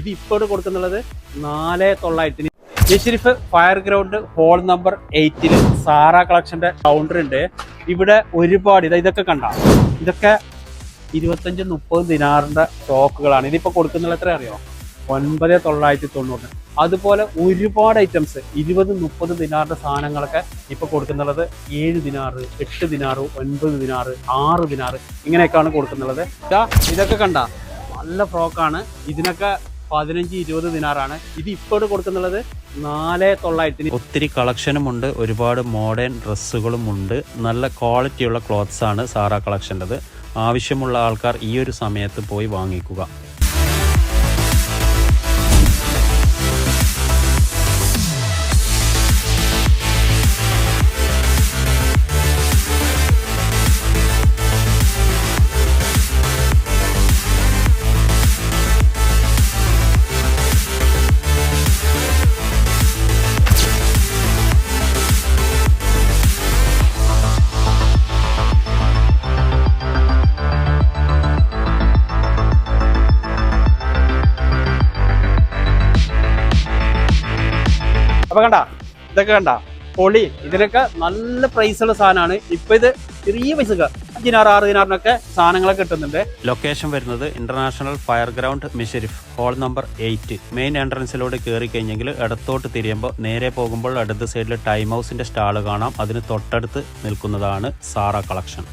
ഇത് ഇപ്പോൾ കൊടുക്കുന്നുള്ളത് 4900. Mishref fair ground hall number 8 Zara കളക്ഷന്റെ കൗണ്ടർ ഉണ്ട്. ഇവിടെ ഒരുപാട് ഇതൊക്കെ കണ്ട, ഇതൊക്കെ 25-30 ദിനാറിന്റെ സ്റ്റോക്കുകളാണ്. ഇതിപ്പോ കൊടുക്കുന്നത് എത്ര അറിയോ? 9990. അതുപോലെ ഒരുപാട് ഐറ്റംസ് 20-30 ദിനാറിന്റെ സാധനങ്ങളൊക്കെ ഇപ്പൊ കൊടുക്കുന്നുള്ളത് 7 ദിനാറ്, 8 ദിനാറ്, 9 ദിനാറ്, 6 ദിനാറ് ഇങ്ങനെയൊക്കെയാണ് കൊടുക്കുന്നുള്ളത്. ഇതൊക്കെ കണ്ട നല്ല ഫ്രോക്കാണ്. ഇതിനൊക്കെ 15-20 ദിനാറാണ്. ഇത് ഇപ്പോൾ കൊടുക്കുന്നുള്ളത് 4900. ഒത്തിരി കളക്ഷനുമുണ്ട്, ഒരുപാട് മോഡേൺ ഡ്രസ്സുകളും ഉണ്ട്. നല്ല ക്വാളിറ്റിയുള്ള ക്ലോത്ത്സ് ആണ് സാറ കളക്ഷൻ്റെത്. ആവശ്യമുള്ള ആൾക്കാർ ഈ ഒരു സമയത്ത് പോയി വാങ്ങിക്കുക. അപ്പൊ കണ്ട, ഇതൊക്കെ കണ്ട പൊളി. ഇതിനൊക്കെ നല്ല പ്രൈസുള്ള സാധനമാണ്. ഇപ്പൊ ഇത് ചെറിയ പൈസക്ക് 5 ദിനാർ 6 ദിനാറിനൊക്കെ സാധനങ്ങളൊക്കെ കിട്ടുന്നുണ്ട്. ലൊക്കേഷൻ വരുന്നത് international fair ground Mishref hall number 8. Main എൻട്രൻസിലൂടെ കയറി കഴിഞ്ഞെങ്കിൽ ഇടത്തോട്ട് തിരിയുമ്പോൾ നേരെ പോകുമ്പോൾ അടുത്ത സൈഡിൽ ടൈം ഹൗസിന്റെ സ്റ്റാള് കാണാം. അതിന് തൊട്ടടുത്ത് നിൽക്കുന്നതാണ് സാറ കളക്ഷൻ.